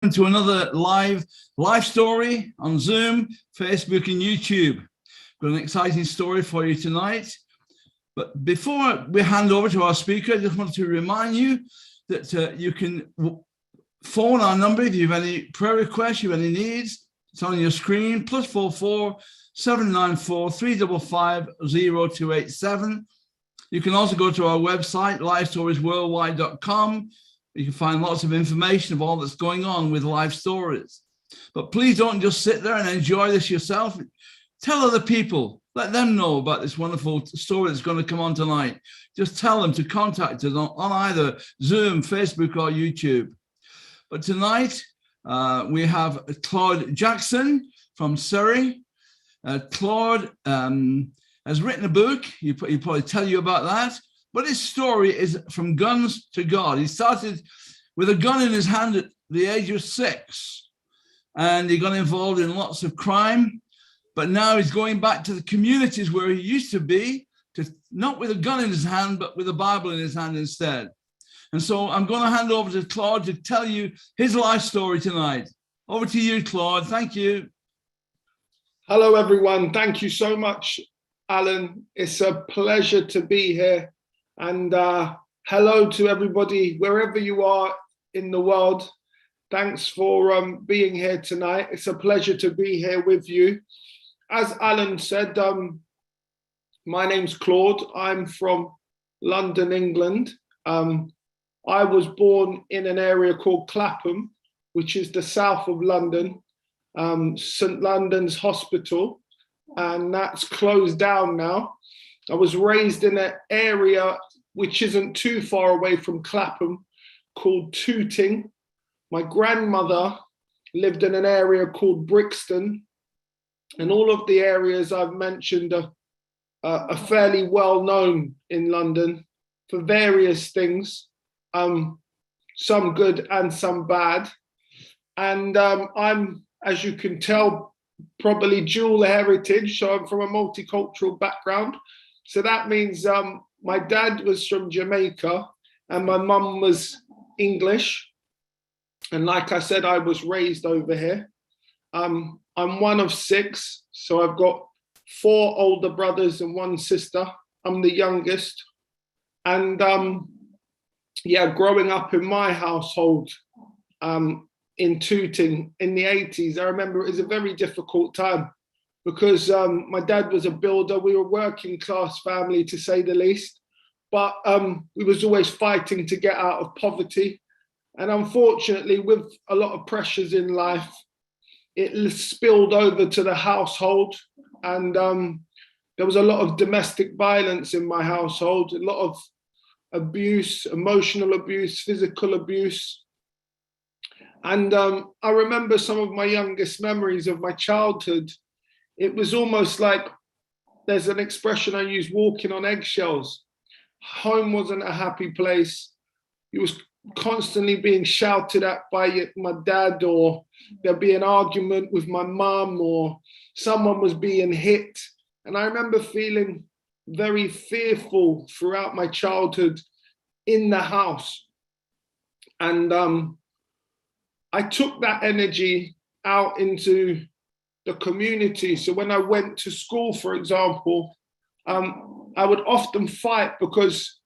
To another live story on Zoom, Facebook and YouTube. Got an exciting story for you tonight. But before we hand over to our speaker, I just wanted to remind you that you can phone our number if you have any prayer requests, you have any needs. It's on your screen, +44 794 355 0287. You can also go to our website, LifeStoriesWorldwide.com. You can find lots of information of all that's going on with Life Stories. But please don't just sit there and enjoy this yourself. Tell other people. Let them know about this wonderful story that's going to come on tonight. Just tell them to contact us on either Zoom, Facebook, or YouTube. But tonight, we have Claud Jackson from Surrey. Claud has written a book. He'll probably tell you about that. But his story is from guns to God. He started with a gun in his hand at the age of 6, and he got involved in lots of crime. But now he's going back to the communities where he used to be, not with a gun in his hand, but with a Bible in his hand instead. And so I'm going to hand over to Claude to tell you his life story tonight. Over to you, Claude. Thank you. Hello, everyone. Thank you so much, Alan. It's a pleasure to be here. And hello to everybody, wherever you are in the world. Thanks for being here tonight. It's a pleasure to be here with you. As Alan said, my name's Claude. I'm from London, England. I was born in an area called Clapham, which is the south of London, St. London's Hospital, and that's closed down now. I was raised in an area which isn't too far away from Clapham called Tooting. My grandmother lived in an area called Brixton, and all of the areas I've mentioned are fairly well known in London for various things, some good and some bad. And I'm, as you can tell, probably dual heritage, so I'm from a multicultural background. So that means my dad was from Jamaica and my mum was English. And like I said, I was raised over here. I'm one of 6, so I've got 4 older brothers and 1 sister. I'm the youngest. And yeah, growing up in my household in Tooting in the 80s, I remember it was a very difficult time, because my dad was a builder. We were a working class family, to say the least, but we was always fighting to get out of poverty. And unfortunately, with a lot of pressures in life, it spilled over to the household. And there was a lot of domestic violence in my household, a lot of abuse, emotional abuse, physical abuse. And I remember some of my youngest memories of my childhood. It was almost like, there's an expression I use, walking on eggshells. Home wasn't a happy place. It was constantly being shouted at by my dad, or there'd be an argument with my mum, or someone was being hit. And I remember feeling very fearful throughout my childhood in the house. And I took that energy out into the community. So when I went to school, for example, I would often fight, because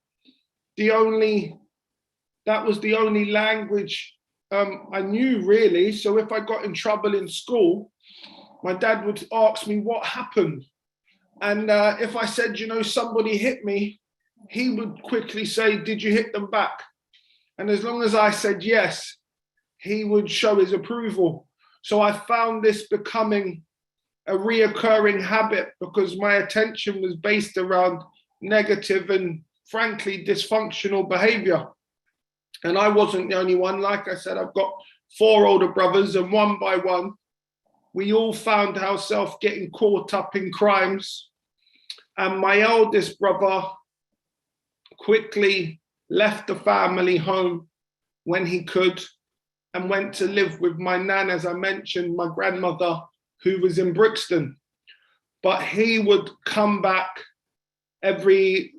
that was the only language I knew, really. So if I got in trouble in school, my dad would ask me what happened. And if I said, somebody hit me, he would quickly say, did you hit them back? And as long as I said yes, he would show his approval. So I found this becoming a reoccurring habit, because my attention was based around negative and frankly dysfunctional behavior. And I wasn't the only one. Like I said, I've got 4 older brothers, and one by one, we all found ourselves getting caught up in crimes. And my eldest brother quickly left the family home when he could, and went to live with my nan, as I mentioned, my grandmother, who was in Brixton. But he would come back every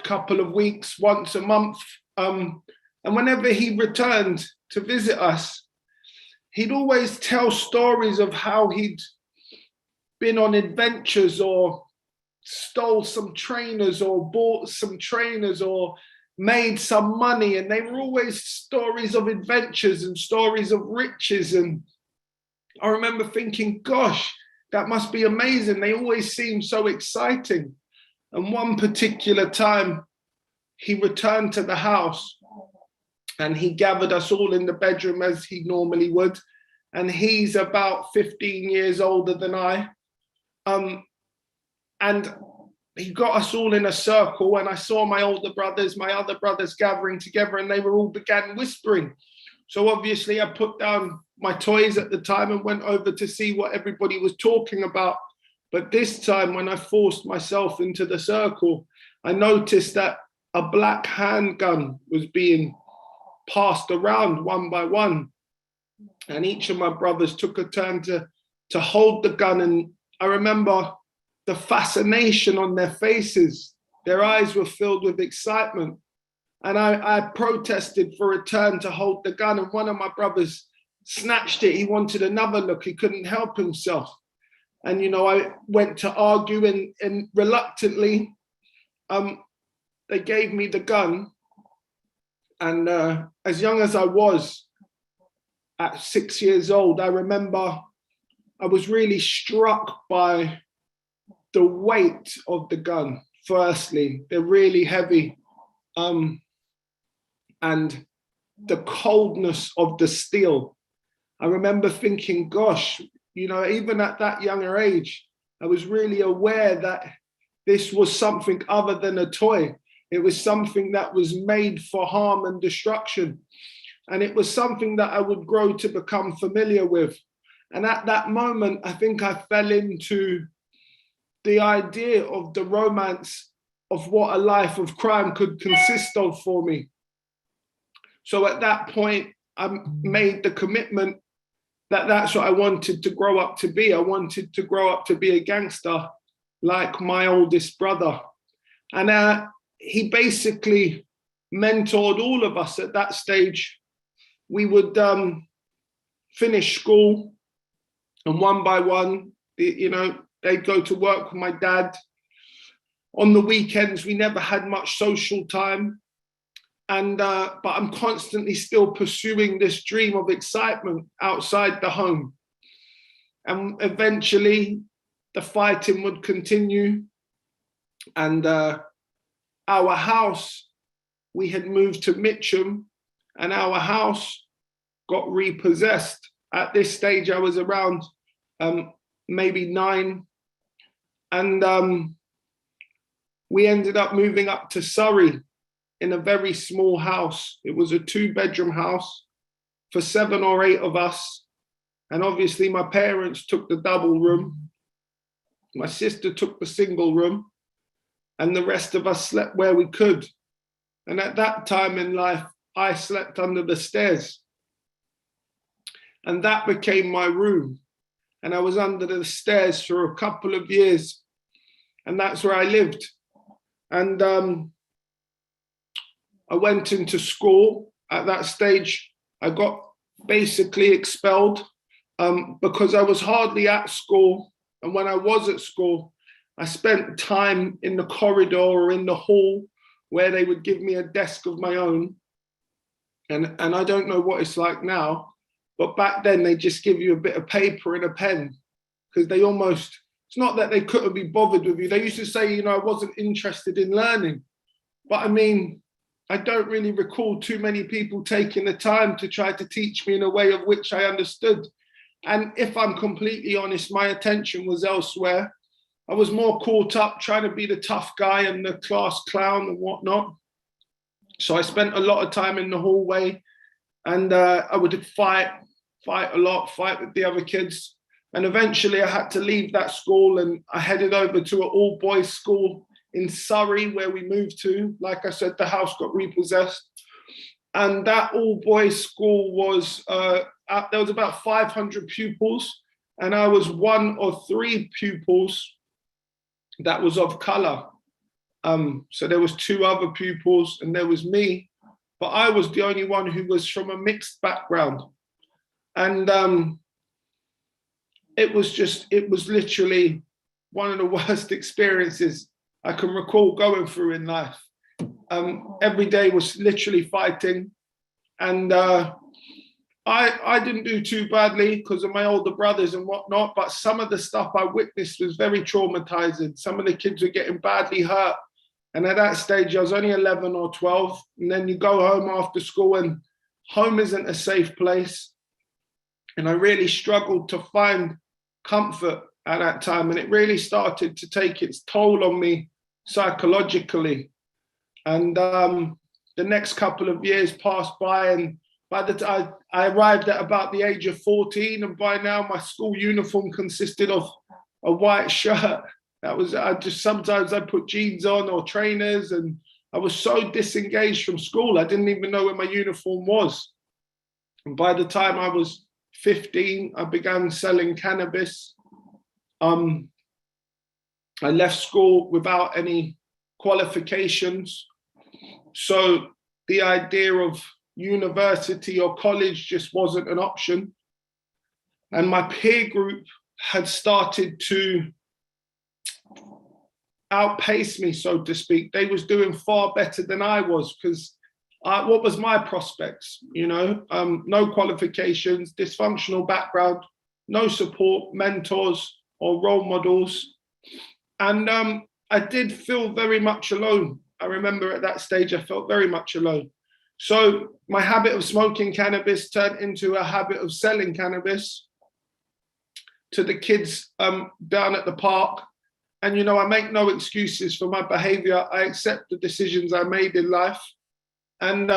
couple of weeks, once a month. And whenever he returned to visit us, he'd always tell stories of how he'd been on adventures or stole some trainers or bought some trainers or made some money. And they were always stories of adventures and stories of riches. And I remember thinking, gosh, that must be amazing. They always seem so exciting. And one particular time, he returned to the house and he gathered us all in the bedroom as he normally would. And he's about 15 years older than I. And he got us all in a circle, and I saw my other brothers gathering together, and they were all began whispering. So obviously I put down my toys at the time and went over to see what everybody was talking about. But this time, when I forced myself into the circle, I noticed that a black handgun was being passed around one by one. And each of my brothers took a turn to hold the gun. And I remember the fascination on their faces. Their eyes were filled with excitement. And I protested for a turn to hold the gun. And one of my brothers snatched it. He wanted another look. He couldn't help himself. And, you know, I went to argue and reluctantly, they gave me the gun. And as young as I was, at 6 years old, I remember I was really struck by the weight of the gun. Firstly, they're really heavy. And the coldness of the steel. I remember thinking, gosh, you know, even at that younger age, I was really aware that this was something other than a toy. It was something that was made for harm and destruction. And it was something that I would grow to become familiar with. And at that moment, I think I fell into the idea of the romance of what a life of crime could consist of for me. So at that point, I made the commitment that that's what I wanted to grow up to be. I wanted to grow up to be a gangster like my oldest brother. And he basically mentored all of us at that stage. We would finish school, and one by one, you know, they'd go to work with my dad. On the weekends, we never had much social time. And but I'm constantly still pursuing this dream of excitement outside the home. And eventually, the fighting would continue. And our house, we had moved to Mitcham, and our house got repossessed. At this stage, I was around maybe 9. And we ended up moving up to Surrey in a very small house. It was a 2-bedroom house for 7 or 8 of us. And obviously my parents took the double room. My sister took the single room, and the rest of us slept where we could. And at that time in life, I slept under the stairs. And that became my room. And I was under the stairs for a couple of years. And that's where I lived. And I went into school. At that stage, I got basically expelled because I was hardly at school. And when I was at school, I spent time in the corridor or in the hall where they would give me a desk of my own. And I don't know what it's like now, but back then they just give you a bit of paper and a pen, because they almost, it's not that they couldn't be bothered with you. They used to say, you know, I wasn't interested in learning. But I mean, I don't really recall too many people taking the time to try to teach me in a way of which I understood. And if I'm completely honest, my attention was elsewhere. I was more caught up trying to be the tough guy and the class clown and whatnot. So I spent a lot of time in the hallway, and I would fight a lot, fight with the other kids. And eventually I had to leave that school, and I headed over to an all-boys school in Surrey, where we moved to. Like I said, the house got repossessed. And that all-boys school was, there was about 500 pupils, and I was one of 3 pupils that was of color. So there was 2 other pupils, and there was me, but I was the only one who was from a mixed background. And it was literally one of the worst experiences I can recall going through in life. Every day was literally fighting. And I didn't do too badly because of my older brothers and whatnot, but some of the stuff I witnessed was very traumatizing. Some of the kids were getting badly hurt. And at that stage, I was only 11 or 12. And then you go home after school, and home isn't a safe place. And I really struggled to find comfort at that time. And it really started to take its toll on me psychologically. And the next couple of years passed by, and by the time I arrived at about the age of 14, and by now my school uniform consisted of a white shirt. Sometimes I put jeans on or trainers, and I was so disengaged from school, I didn't even know where my uniform was. And by the time I was 15, I began selling cannabis. I left school without any qualifications. So the idea of university or college just wasn't an option. And my peer group had started to outpace me, so to speak. They was doing far better than I was, because what was my prospects? No qualifications, dysfunctional background, no support, mentors or role models. And I did feel very much alone. I remember at that stage, I felt very much alone. So my habit of smoking cannabis turned into a habit of selling cannabis to the kids down at the park. And, I make no excuses for my behavior. I accept the decisions I made in life. And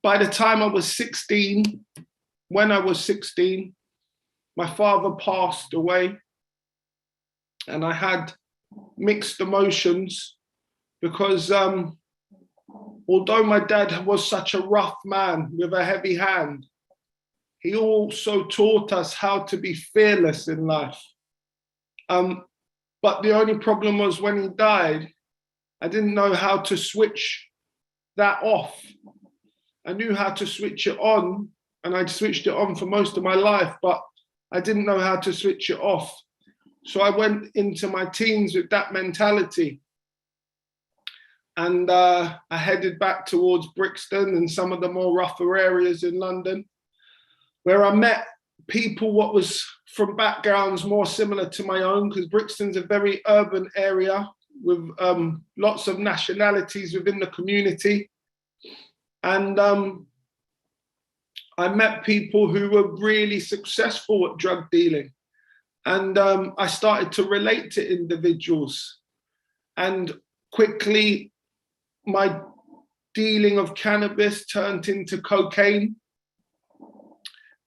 by the time I was 16, when I was 16, my father passed away. And I had mixed emotions because although my dad was such a rough man with a heavy hand, he also taught us how to be fearless in life. But the only problem was when he died, I didn't know how to switch that off. I knew how to switch it on, and I'd switched it on for most of my life, but I didn't know how to switch it off. So I went into my teens with that mentality. And I headed back towards Brixton and some of the more rougher areas in London, where I met people what was from backgrounds more similar to my own, because Brixton's a very urban area with lots of nationalities within the community. And I met people who were really successful at drug dealing. And I started to relate to individuals. And quickly, my dealing of cannabis turned into cocaine.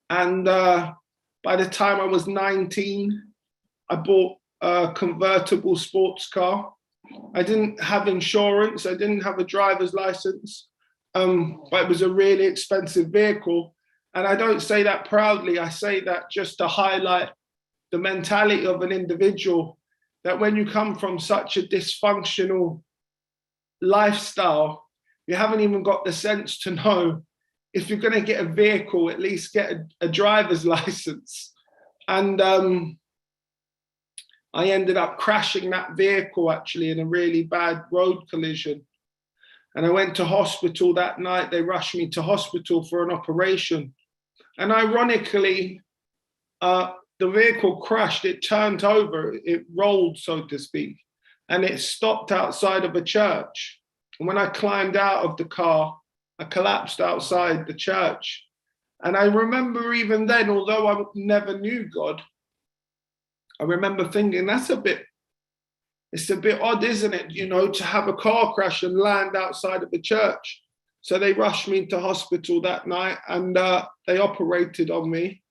And by the time I was 19, I bought a convertible sports car. I didn't have insurance. I didn't have a driver's license, but it was a really expensive vehicle. And I don't say that proudly. I say that just to highlight the mentality of an individual, that when you come from such a dysfunctional lifestyle, you haven't even got the sense to know if you're going to get a vehicle, at least get a driver's license. And I ended up crashing that vehicle actually in a really bad road collision. And I went to hospital that night. They rushed me to hospital for an operation. And ironically, the vehicle crashed, it turned over, it rolled, so to speak, and it stopped outside of a church. And when I climbed out of the car, I collapsed outside the church. And I remember even then, although I never knew God, I remember thinking, it's a bit odd, isn't it, to have a car crash and land outside of a church. So they rushed me to hospital that night, and they operated on me.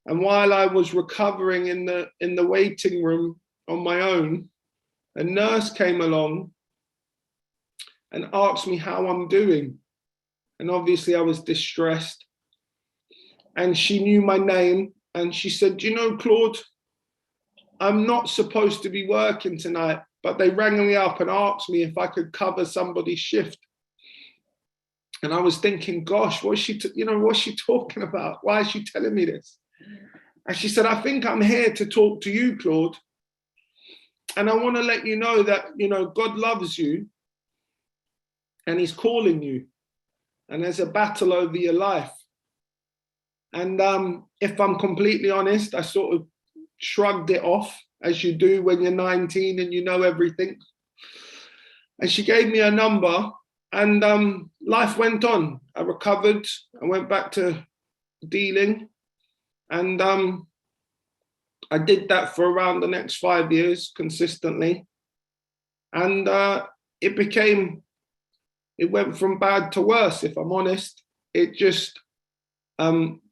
And while I was recovering in the waiting room on my own, a nurse came along and asked me how I'm doing. And obviously I was distressed. And she knew my name, and she said, Claude, I'm not supposed to be working tonight, but they rang me up and asked me if I could cover somebody's shift. And I was thinking, gosh, what's she talking about? Why is she telling me this? And she said, I think I'm here to talk to you, Claude. And I want to let you know that, God loves you and he's calling you. And there's a battle over your life. And if I'm completely honest, I sort of shrugged it off, as you do when you're 19 and you know everything. And she gave me a number, and life went on. I recovered. I went back to dealing, and I did that for around the next 5 years consistently. And it went from bad to worse, if I'm honest. It just,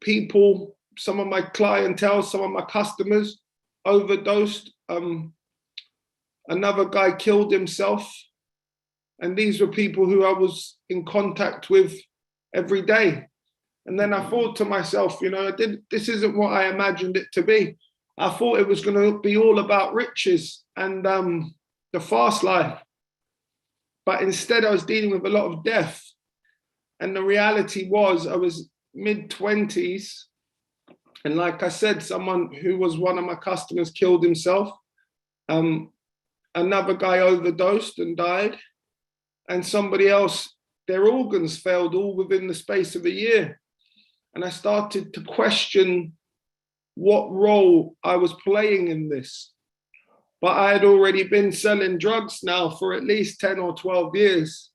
people, some of my clientele, some of my customers overdosed. Another guy killed himself. And these were people who I was in contact with every day. And then I thought to myself, this isn't what I imagined it to be. I thought it was going to be all about riches and the fast life. But instead, I was dealing with a lot of death. And the reality was I was mid-20s. And like I said, someone who was one of my customers killed himself. Another guy overdosed and died. And somebody else, their organs failed all within the space of a year. And I started to question what role I was playing in this. But I had already been selling drugs now for at least 10 or 12 years.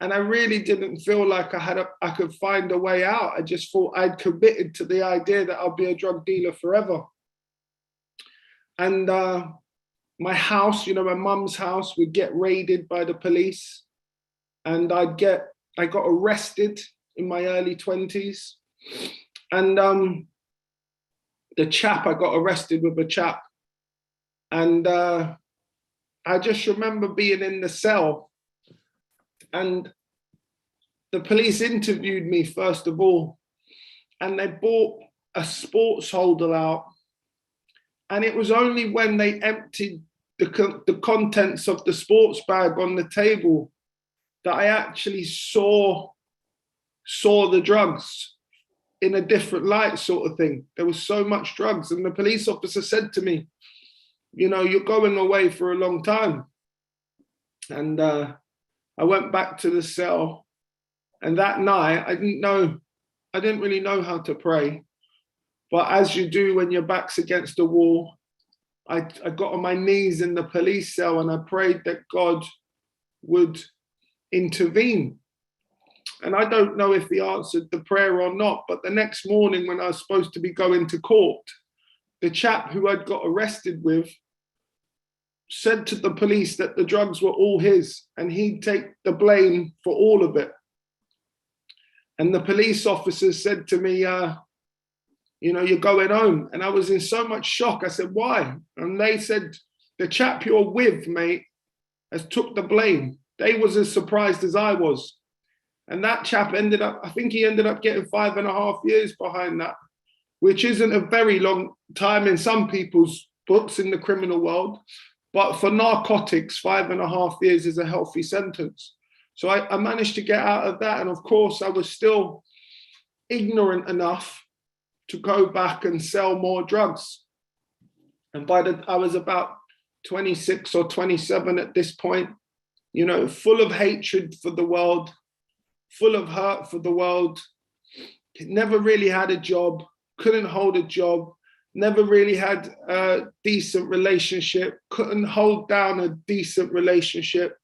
And I really didn't feel like I could find a way out. I just thought I'd committed to the idea that I'll be a drug dealer forever. And my house, my mum's house, would get raided by the police. And I got arrested in my early 20s. And I got arrested with a chap. And I just remember being in the cell, and the police interviewed me first of all, and they brought a sports holder out. And it was only when they emptied the contents of the sports bag on the table that I actually saw the drugs in a different light, sort of thing. There was so much drugs. And the police officer said to me, you're going away for a long time. And I went back to the cell. And that night, I didn't really know how to pray. But as you do when your back's against the wall, I got on my knees in the police cell and I prayed that God would intervene. And I don't know if he answered the prayer or not, but the next morning when I was supposed to be going to court, the chap who I'd got arrested with said to the police that the drugs were all his and he'd take the blame for all of it. And the police officer said to me, you're going home. And I was in so much shock. I said, why? And they said, the chap you're with, mate, has took the blame. They was as surprised as I was. And that chap ended up getting 5.5 years behind that, which isn't a very long time in some people's books in the criminal world. But for narcotics, 5.5 years is a healthy sentence. So I managed to get out of that. And of course, I was still ignorant enough to go back and sell more drugs. And I was about 26 or 27 at this point, full of hatred for the world, full of hurt for the world. Never really had a job, couldn't hold a job, never really had a decent relationship, couldn't hold down a decent relationship,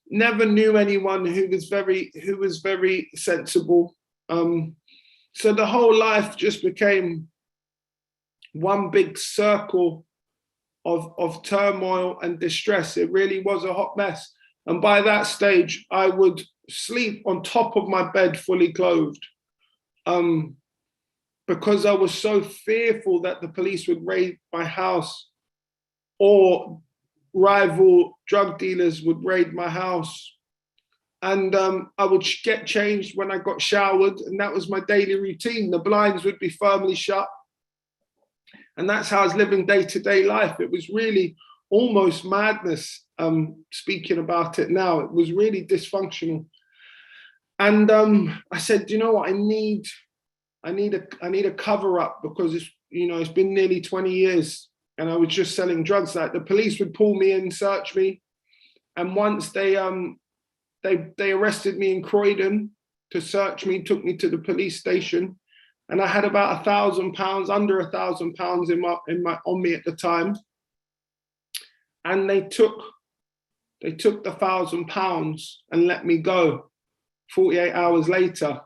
never knew anyone who was very sensible. So the whole life just became one big circle of turmoil and distress. It really was a hot mess. And by that stage, I would sleep on top of my bed fully clothed, because I was so fearful that the police would raid my house or rival drug dealers would raid my house. And I would get changed when I got showered, and that was my daily routine. The blinds would be firmly shut. And that's how I was living day-to-day life. It was really almost madness, speaking about it now. It was really dysfunctional. And I said, you know what, I need a cover up, because it's been nearly 20 years and I was just selling drugs. Like, the police would pull me in, search me, and once they arrested me in Croydon to search me, took me to the police station, and I had about £1,000, under £1,000 on me at the time, and they took the £1,000 and let me go 48 hours later.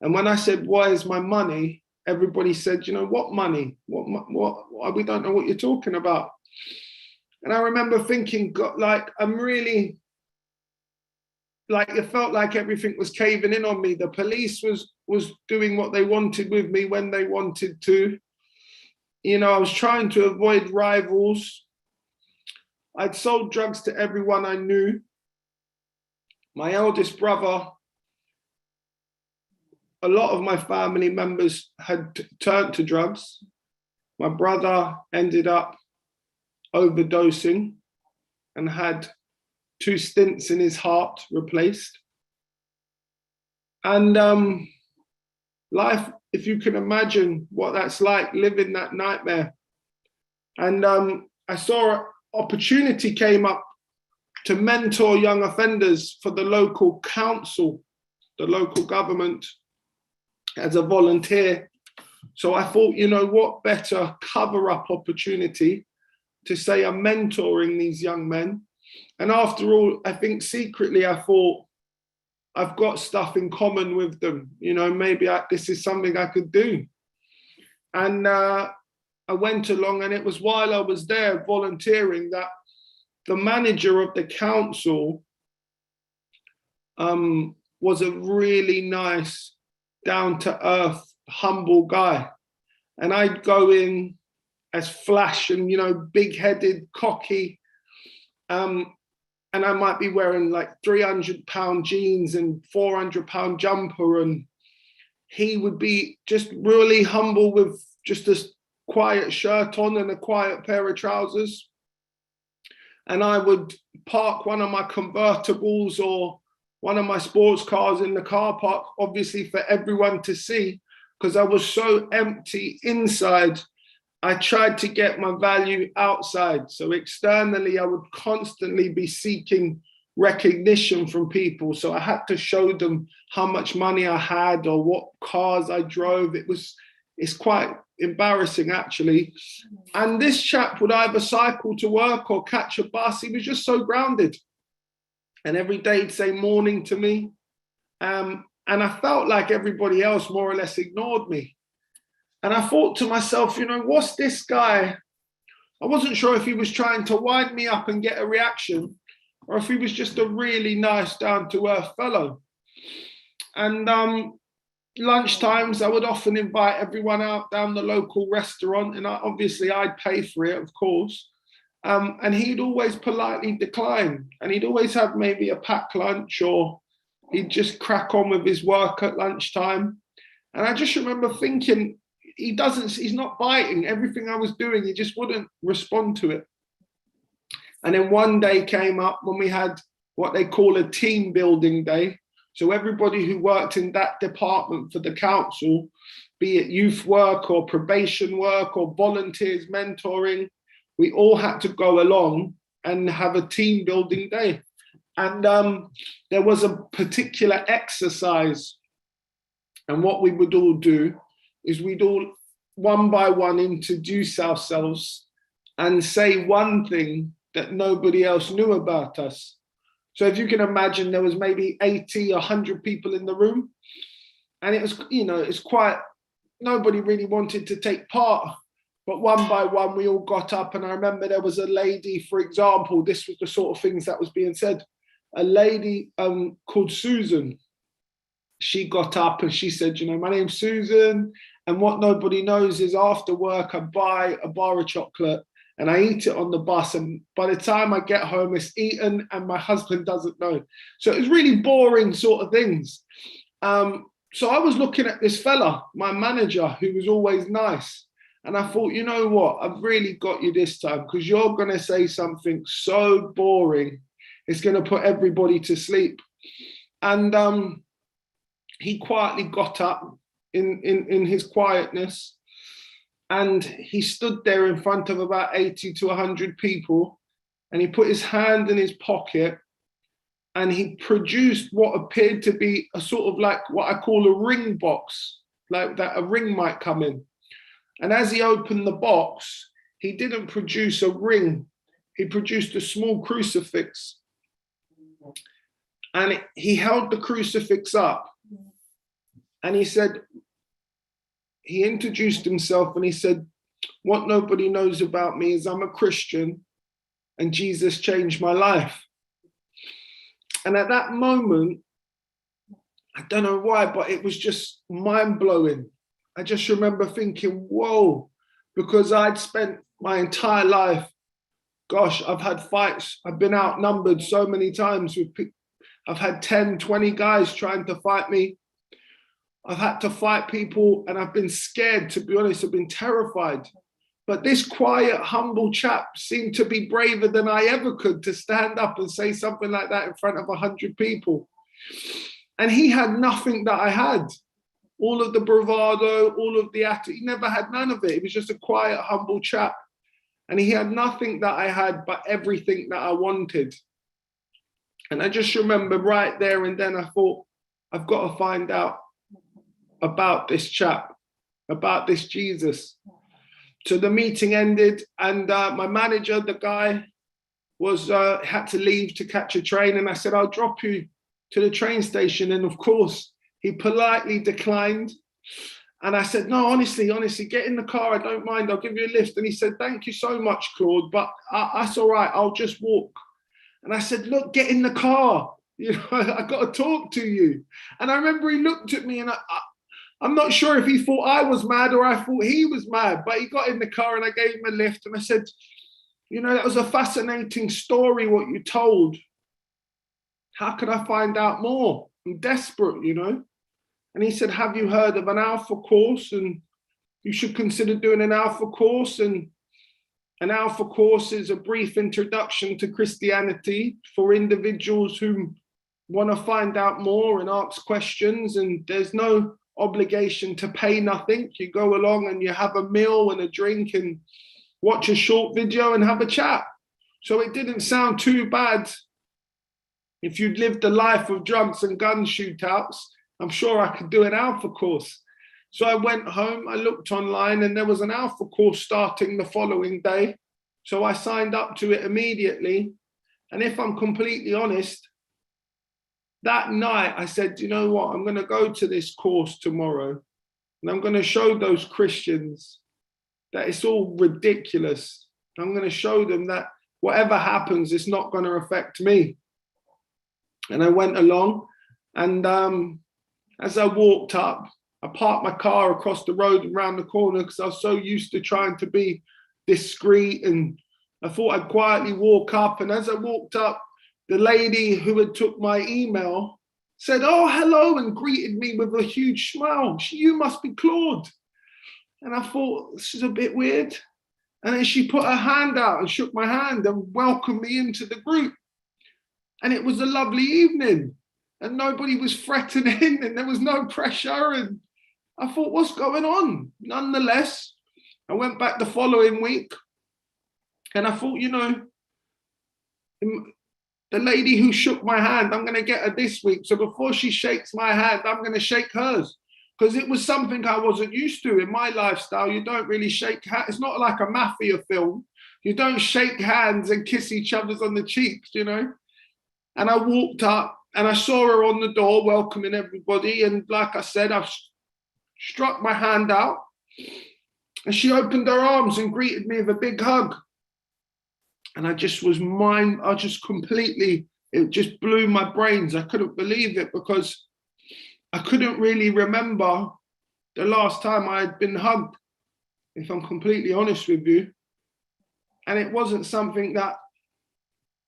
And when I said, "Where's my money?" everybody said, "You know, what money? What? We don't know what you're talking about." And I remember thinking, God, like, I'm really, like, it felt like everything was caving in on me. The police was doing what they wanted with me when they wanted to. I was trying to avoid rivals. I'd sold drugs to everyone I knew. My eldest brother, a lot of my family members had turned to drugs. My brother ended up overdosing and had 2 stents in his heart replaced. And life, if you can imagine what that's like, living that nightmare. And I saw an opportunity came up to mentor young offenders for the local council, the local government, as a volunteer. So I thought, what better cover-up opportunity to say I'm mentoring these young men. And after all, I think secretly I thought, I've got stuff in common with them. Maybe this is something I could do. And I went along, and it was while I was there volunteering that the manager of the council was a really nice, down-to-earth, humble guy. And I'd go in as flash and, big-headed, cocky. And I might be wearing like 300-pound jeans and 400-pound jumper. And he would be just really humble with just a quiet shirt on and a quiet pair of trousers. And I would park one of my convertibles or one of my sports cars in the car park, obviously for everyone to see, because I was so empty inside. I tried to get my value outside. So externally, I would constantly be seeking recognition from people. So I had to show them how much money I had or what cars I drove. It's quite embarrassing, actually. And this chap would either cycle to work or catch a bus. He was just so grounded. And every day he'd say morning to me. And I felt like everybody else more or less ignored me. And I thought to myself, what's this guy? I wasn't sure if he was trying to wind me up and get a reaction, or if he was just a really nice, down-to-earth fellow. And lunchtimes, I would often invite everyone out down the local restaurant, and obviously I'd pay for it, of course. And he'd always politely decline, and he'd always have maybe a packed lunch, or he'd just crack on with his work at lunchtime. And I just remember thinking, he's not biting. Everything I was doing, he just wouldn't respond to it. And then one day came up when we had what they call a team building day. So everybody who worked in that department for the council, be it youth work or probation work or volunteers mentoring, we all had to go along and have a team building day. And there was a particular exercise. And what we would all do is we'd all one by one introduce ourselves and say one thing that nobody else knew about us. So if you can imagine, there was maybe 80 or 100 people in the room, and it was, it's quite, nobody really wanted to take part, but one by one we all got up. And I remember there was a lady, for example, this was the sort of things that was being said, a lady called Susan. She got up and she said, my name's Susan, and what nobody knows is after work I buy a bar of chocolate and I eat it on the bus, and by the time I get home it's eaten and my husband doesn't know. So it was really boring sort of things. So I was looking at this fella, my manager, who was always nice, and I thought, you know what, I've really got you this time, because you're going to say something so boring, it's going to put everybody to sleep. And he quietly got up in his quietness, and he stood there in front of about 80 to 100 people, and he put his hand in his pocket, and he produced what appeared to be a sort of like what I call a ring box, like that a ring might come in. And as he opened the box, he didn't produce a ring. He produced a small crucifix. And he held the crucifix up. And he said, he introduced himself and he said, what nobody knows about me is I'm a Christian and Jesus changed my life. And at that moment, I don't know why, but it was just mind-blowing. I just remember thinking, whoa, because I'd spent my entire life, gosh, I've had fights. I've been outnumbered so many times with people. I've had 10, 20 guys trying to fight me. I've had to fight people and I've been scared, to be honest. I've been terrified. But this quiet, humble chap seemed to be braver than I ever could to stand up and say something like that in front of 100 people. And he had nothing that I had. All of the bravado, all of the attitude, he never had none of it. He was just a quiet, humble chap. And he had nothing that I had, but everything that I wanted. And I just remember right there and then I thought, I've got to find out about this chap, about this Jesus. So the meeting ended and my manager, the guy, had to leave to catch a train. And I said, I'll drop you to the train station. And of course, he politely declined. And I said, no, honestly, get in the car. I don't mind. I'll give you a lift. And he said, thank you so much, Claude, but that's all right. I'll just walk. And I said, look, get in the car. You know, I got to talk to you. And I remember he looked at me and I'm not sure if he thought I was mad or I thought he was mad, but he got in the car and I gave him a lift and I said, you know, that was a fascinating story, what you told. How could I find out more? I'm desperate, you know. And he said, have you heard of an Alpha course? And you should consider doing an Alpha course. And an Alpha course is a brief introduction to Christianity for individuals who want to find out more and ask questions. And there's no obligation to pay nothing. You go along and you have a meal and a drink and watch a short video and have a chat. So it didn't sound too bad. If you'd lived a life of drugs and gun shootouts, I'm sure I could do an Alpha course. So I went home, I looked online and there was an Alpha course starting the following day. So I signed up to it immediately. And if I'm completely honest, that night I said, you know what, I'm going to go to this course tomorrow and I'm going to show those Christians that it's all ridiculous. I'm going to show them that whatever happens, it's not going to affect me. And I went along and as I walked up, I parked my car across the road and around the corner because I was so used to trying to be discreet, and I thought I'd quietly walk up. And as I walked up, the lady who had took my email said, oh, hello, and greeted me with a huge smile. You must be Claude. And I thought, this is a bit weird. And then she put her hand out and shook my hand and welcomed me into the group. And it was a lovely evening and nobody was threatening and there was no pressure. And I thought, what's going on? Nonetheless, I went back the following week and I thought, you know, the lady who shook my hand, I'm going to get her this week. So before she shakes my hand, I'm going to shake hers. Because it was something I wasn't used to in my lifestyle. You don't really shake hands. It's not like a mafia film. You don't shake hands and kiss each other on the cheeks, you know. And I walked up and I saw her on the door welcoming everybody. And like I said, I struck my hand out and she opened her arms and greeted me with a big hug. And I just was it just blew my brains. I couldn't believe it because I couldn't really remember the last time I had been hugged, if I'm completely honest with you. And it wasn't something that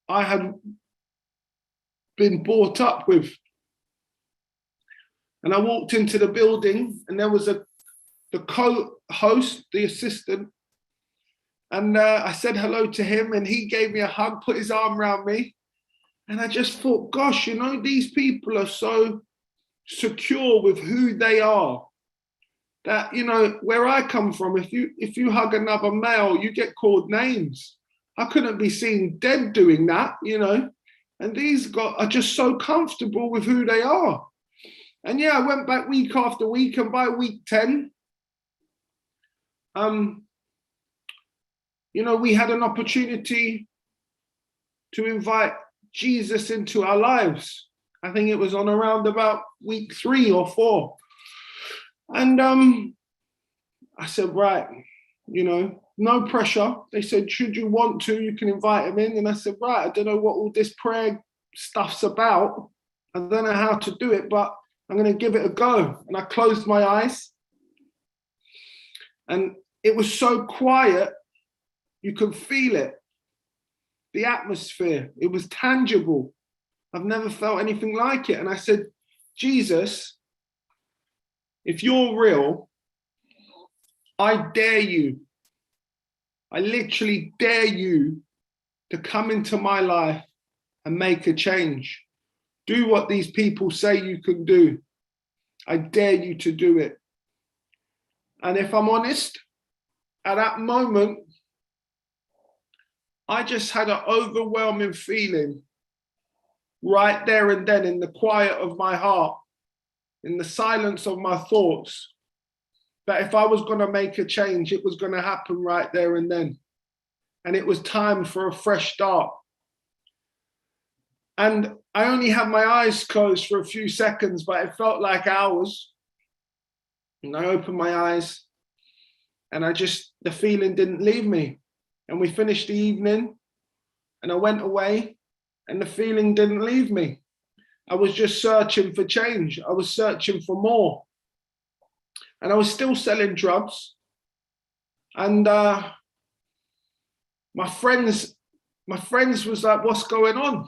I had been brought up with. And I walked into the building and there was the co-host, the assistant, and I said hello to him and he gave me a hug, put his arm around me. And I just thought, gosh, you know, these people are so secure with who they are. That, you know, where I come from, if you hug another male, you get called names. I couldn't be seen dead doing that, you know. And these guys are just so comfortable with who they are. And yeah, I went back week after week, and by week 10, you know, we had an opportunity to invite Jesus into our lives. I think it was on around about week 3 or 4. And I said, right, you know, no pressure. They said, should you want to, you can invite him in. And I said, right, I don't know what all this prayer stuff's about. I don't know how to do it, but I'm going to give it a go. And I closed my eyes. And it was so quiet, you could feel it. The atmosphere, it was tangible. I've never felt anything like it. And I said, Jesus, if you're real, I dare you. I literally dare you to come into my life and make a change. Do what these people say you can do. I dare you to do it. And if I'm honest, at that moment, I just had an overwhelming feeling right there and then in the quiet of my heart, in the silence of my thoughts, that if I was going to make a change, it was going to happen right there and then. And it was time for a fresh start. And I only had my eyes closed for a few seconds, but it felt like hours. And I opened my eyes and the feeling didn't leave me. And we finished the evening and I went away and the feeling didn't leave me. I was just searching for change. I was searching for more. And I was still selling drugs. And my friends was like, what's going on?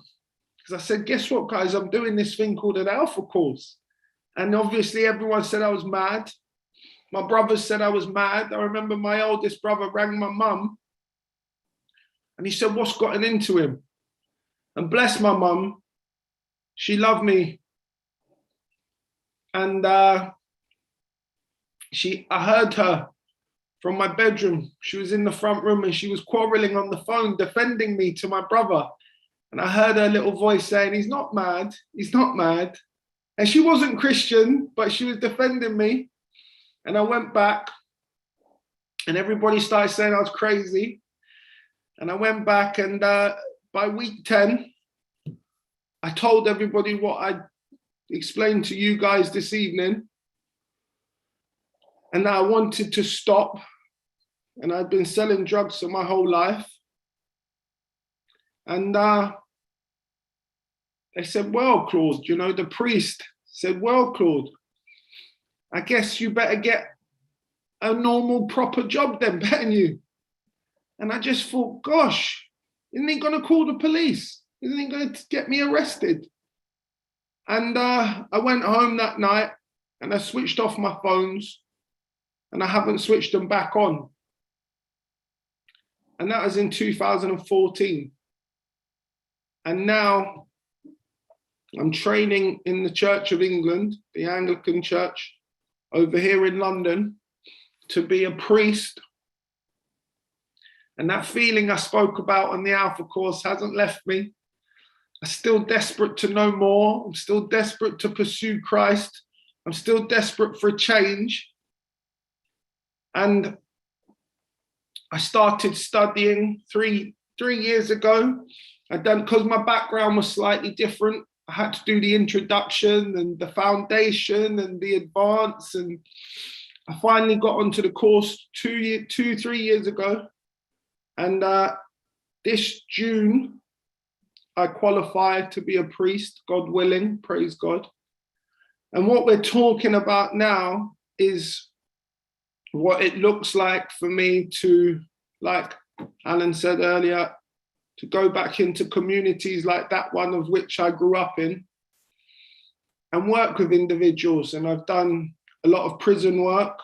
Because I said, guess what, guys? I'm doing this thing called an Alpha course. And obviously everyone said I was mad. My brothers said I was mad. I remember my oldest brother rang my mum and he said, what's gotten into him? And bless my mum, she loved me. And I heard her from my bedroom. She was in the front room and she was quarreling on the phone, defending me to my brother. And I heard her little voice saying, he's not mad, he's not mad. And she wasn't Christian, but she was defending me. And I went back and everybody started saying I was crazy. And I went back and by week 10, I told everybody what I explained to you guys this evening. And I wanted to stop. And I'd been selling drugs for my whole life. And they said, well, Claude, you know, the priest said, well, Claude, I guess you better get a normal, proper job then, better you. And I just thought, gosh, isn't he going to call the police? Isn't he going to get me arrested? And I went home that night and I switched off my phones and I haven't switched them back on. And that was in 2014. And now I'm training in the Church of England, the Anglican Church, over here in London, to be a priest. And that feeling I spoke about on the Alpha course hasn't left me. I'm still desperate to know more. I'm still desperate to pursue Christ. I'm still desperate for a change. And I started studying three years ago. Because my background was slightly different, I had to do the introduction and the foundation and the advance. And I finally got onto the course 3 years ago. And this June, I qualified to be a priest, God willing, praise God. And what we're talking about now is what it looks like for me to, like Alan said earlier, to go back into communities like that one of which I grew up in and work with individuals. And I've done a lot of prison work.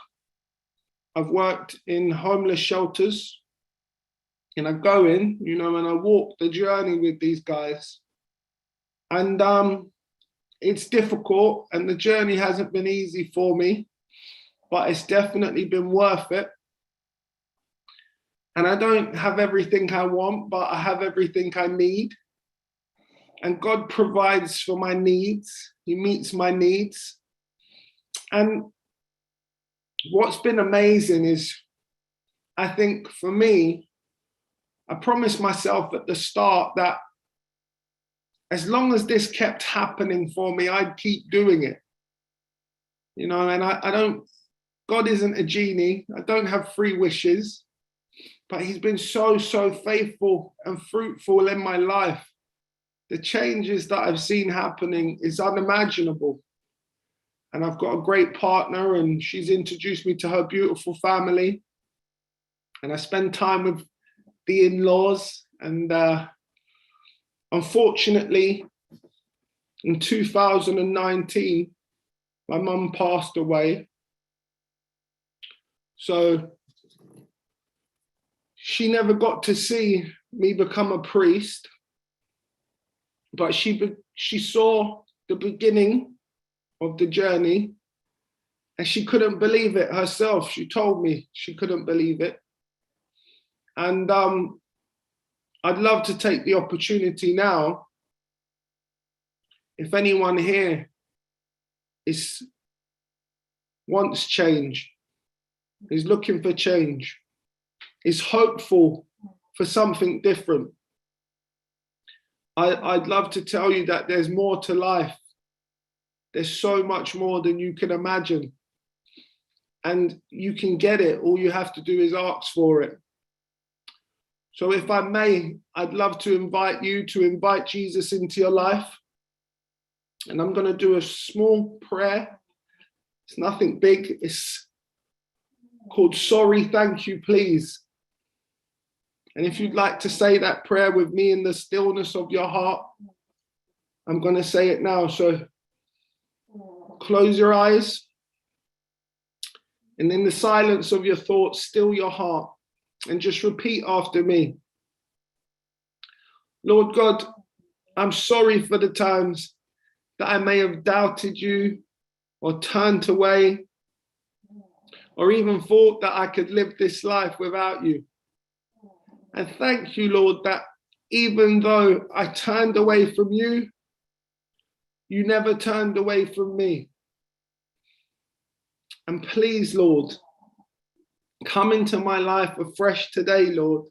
I've worked in homeless shelters. And I go in, you know, and I walk the journey with these guys. And it's difficult and the journey hasn't been easy for me, but it's definitely been worth it. And I don't have everything I want, but I have everything I need. And God provides for my needs. He meets my needs. And what's been amazing is, I think for me, I promised myself at the start that as long as this kept happening for me, I'd keep doing it. You know, and I don't, God isn't a genie. I don't have free wishes, but he's been so faithful and fruitful in my life. The changes that I've seen happening is unimaginable. And I've got a great partner and she's introduced me to her beautiful family. And I spend time with the in-laws. And unfortunately, in 2019, my mum passed away. So she never got to see me become a priest, but she saw the beginning of the journey and she couldn't believe it herself. She told me she couldn't believe it. And I'd love to take the opportunity now, if anyone here wants change, is looking for change, is hopeful for something different, I'd love to tell you that there's more to life. There's so much more than you can imagine. And you can get it. All you have to do is ask for it. So if I may, I'd love to invite you to invite Jesus into your life. And I'm going to do a small prayer. It's nothing big. It's called Sorry, Thank You, Please. And if you'd like to say that prayer with me in the stillness of your heart, I'm going to say it now. So close your eyes. And in the silence of your thoughts, still your heart. And just repeat after me. Lord God, I'm sorry for the times that I may have doubted you or turned away or even thought that I could live this life without you. And thank you, Lord, that even though I turned away from you, you never turned away from me. And please, Lord, come into my life afresh today, Lord,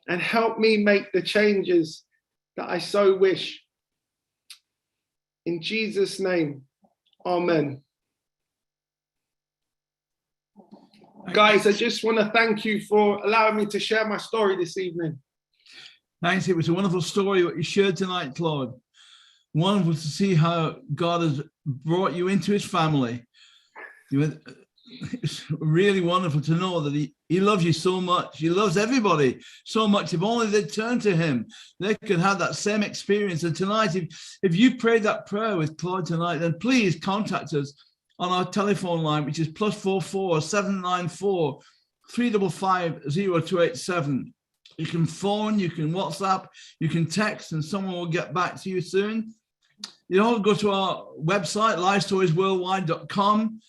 and help me make the changes that I so wish. In Jesus' name, amen. Guys, I just want to thank you for allowing me to share my story this evening. Thanks. It was a wonderful story what you shared tonight, Claude. Wonderful to see how God has brought you into his family. It's really wonderful to know that he loves you so much. He loves everybody so much. If only they'd turn to him, they could have that same experience. And tonight, if you prayed that prayer with Claude tonight, then please contact us on our telephone line, which is +44 794 355 0287. You can phone, you can WhatsApp, you can text, and someone will get back to you soon. You all go to our website, LifeStoriesWorldwide.com.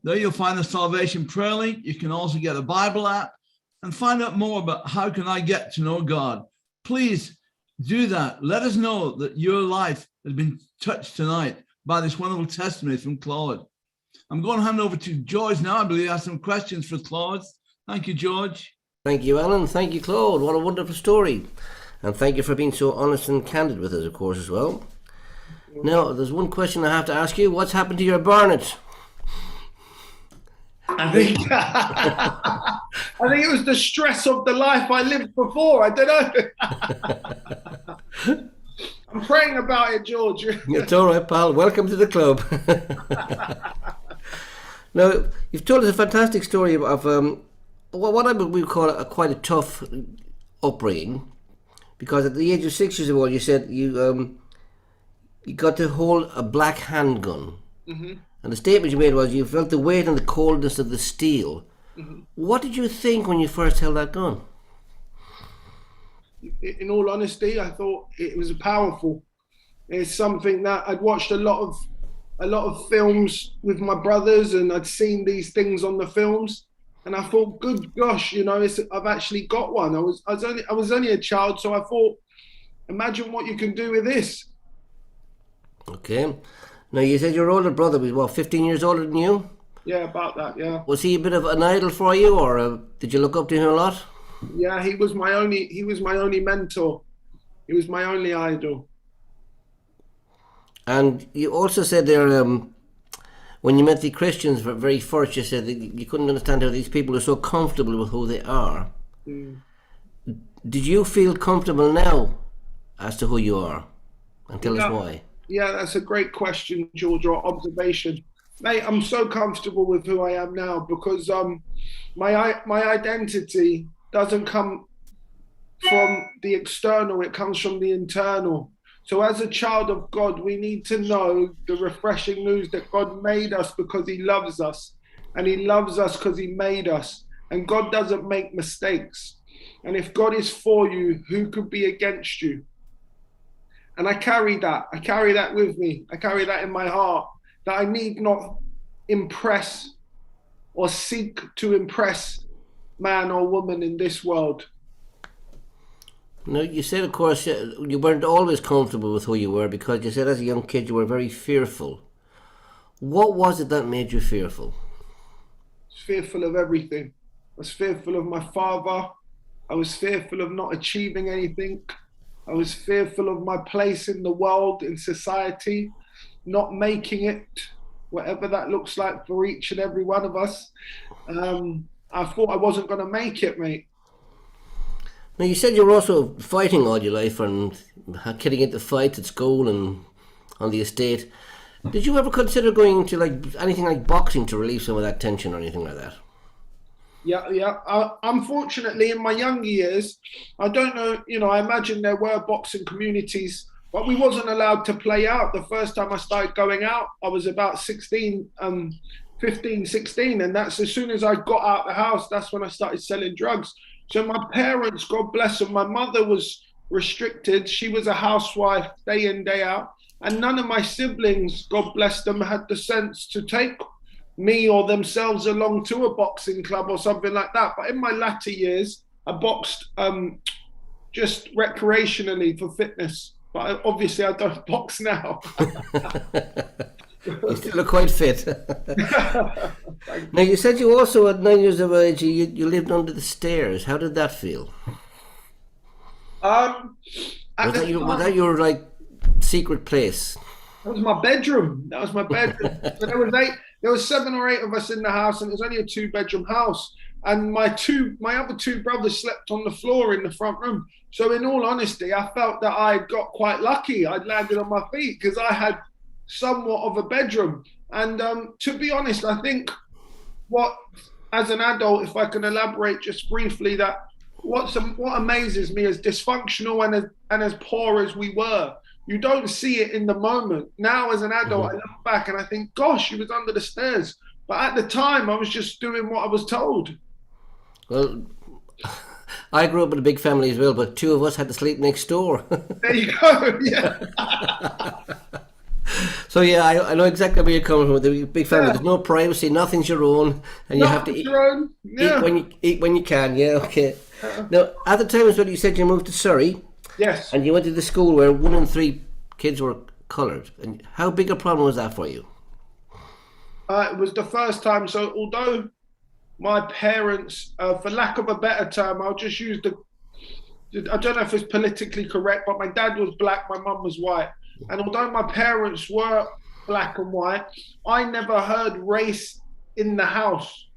There you'll find the Salvation Prayer Link. You can also get a Bible app and find out more about how can I get to know God. Please do that. Let us know that your life has been touched tonight by this wonderful testimony from Claude. I'm going to hand over to George now. I believe he has some questions for Claude. Thank you, George. Thank you, Alan. Thank you, Claude. What a wonderful story. And thank you for being so honest and candid with us, of course, as well. Now, there's one question I have to ask you. What's happened to your barnet? I think it was the stress of the life I lived before. I don't know. I'm praying about it, George. It's all right, pal. Welcome to the club. Now, you've told us a fantastic story of what I would call quite a tough upbringing, because at the age of 6 years old, you said you got to hold a black handgun. Mm-hmm. And the statement you made was you felt the weight and the coldness of the steel. Mm-hmm. What did you think when you first held that gun? In all honesty, I thought it was powerful. It's something that I'd watched a lot of films with my brothers, and I'd seen these things on the films, and I thought, good gosh, I've actually got one. I was only a child, so I thought, imagine what you can do with this. Okay. Now, you said your older brother was, what, 15 years older than you? Yeah, about that. Yeah. Was he a bit of an idol for you, or did you look up to him a lot? Yeah, he was my only mentor. He was my only idol. And you also said there, when you met the Christians very first, you said that you couldn't understand how these people are so comfortable with who they are. Mm. Did you feel comfortable now as to who you are? And tell us why. Yeah, that's a great question, George, or observation. Mate, I'm so comfortable with who I am now because my identity doesn't come from the external, it comes from the internal. So as a child of God, we need to know the refreshing news that God made us because he loves us. And he loves us because he made us. And God doesn't make mistakes. And if God is for you, who could be against you? And I carry that. I carry that with me. I carry that in my heart, that I need not impress or seek to impress man or woman in this world. Now, you said, of course, you weren't always comfortable with who you were because you said as a young kid you were very fearful. What was it that made you fearful? I was fearful of everything. I was fearful of my father. I was fearful of not achieving anything. I was fearful of my place in the world, in society, not making it, whatever that looks like for each and every one of us. I thought I wasn't going to make it, mate. Now, you said you were also fighting all your life and getting into fights at school and on the estate. Did you ever consider going into anything like boxing to relieve some of that tension or anything like that? Yeah. Unfortunately, in my younger years, I don't know, I imagine there were boxing communities, but we wasn't allowed to play out. The first time I started going out, I was about 15, 16. And that's as soon as I got out of the house, that's when I started selling drugs. So my parents, God bless them, my mother was restricted. She was a housewife day in, day out. And none of my siblings, God bless them, had the sense to take me or themselves along to a boxing club or something like that. But in my latter years, I boxed just recreationally for fitness. But obviously I don't box now. You still look quite fit. Now, you said you also, at 9 years of age, you lived under the stairs. How did that feel? Was that your secret place? That was my bedroom. So there was 7 or 8 of us in the house, and it was only a 2-bedroom house. And my other 2 brothers slept on the floor in the front room. So in all honesty, I felt that I got quite lucky. I'd landed on my feet because I had somewhat of a bedroom. And to be honest, I think as an adult, if I can elaborate just briefly, that what amazes me, as dysfunctional and as poor as we were, you don't see it in the moment. Now, as an adult, I look back and I think, gosh, he was under the stairs. But at the time, I was just doing what I was told. Well, I grew up in a big family as well, but 2 of us had to sleep next door. There you go, yeah. So yeah, I know exactly where you're coming from with the big family. There's no privacy, nothing's your own, and you have to eat when you can. Yeah, okay. Now, at the time as well, you said you moved to Surrey. Yes. And you went to the school where 1 in 3 kids were coloured. And how big a problem was that for you? It was the first time. So although my parents, for lack of a better term, I'll just use I don't know if it's politically correct, but my dad was black, my mum was white. And although my parents were black and white, I never heard race in the house.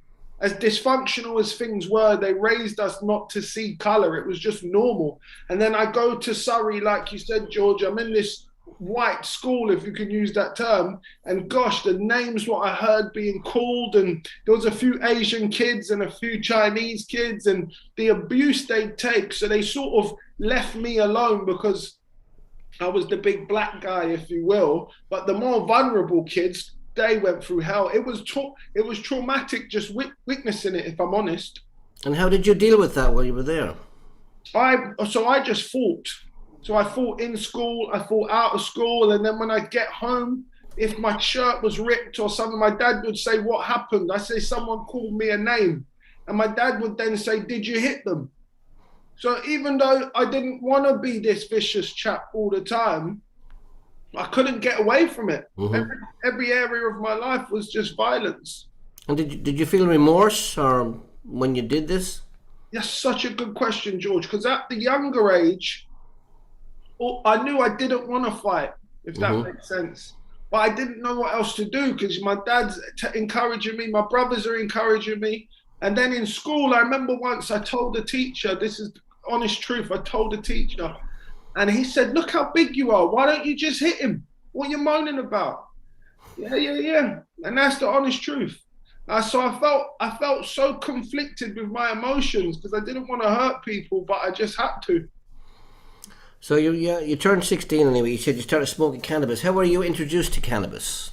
As dysfunctional as things were, they raised us not to see colour. It was just normal. And then I go to Surrey, like you said, George, I'm in this white school, if you can use that term. And gosh, the names what I heard being called, and there was a few Asian kids and a few Chinese kids, and the abuse they'd take. So they sort of left me alone because I was the big black guy, if you will. But the more vulnerable kids, they went through hell. It was traumatic just witnessing it, if I'm honest. And how did you deal with that while you were there? I just fought. So I fought in school, I fought out of school, and then when I get home, if my shirt was ripped or something, my dad would say, "What happened?" I say, "Someone called me a name." And my dad would then say, "Did you hit them?" So even though I didn't want to be this vicious chap all the time, I couldn't get away from it. Mm-hmm. Every area of my life was just violence. And did you feel remorse or when you did this? That's such a good question, George, because at the younger age, I knew I didn't want to fight, if that makes sense. But I didn't know what else to do because my dad's encouraging me, my brothers are encouraging me. And then in school, I remember once I told the teacher, this is the honest truth, I told the teacher, and he said, "Look how big you are. Why don't you just hit him? What are you moaning about?" Yeah. And that's the honest truth. So I felt so conflicted with my emotions because I didn't want to hurt people, but I just had to. So you turned 16 anyway. You said you started smoking cannabis. How were you introduced to cannabis?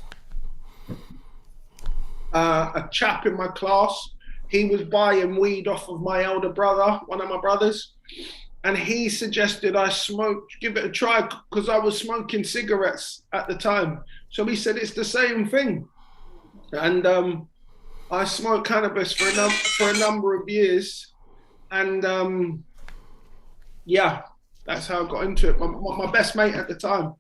A chap in my class, he was buying weed off of my elder brother, one of my brothers, and he suggested I give it a try because I was smoking cigarettes at the time. So he said it's the same thing, and I smoked cannabis for a number of years, and that's how I got into it. My best mate at the time.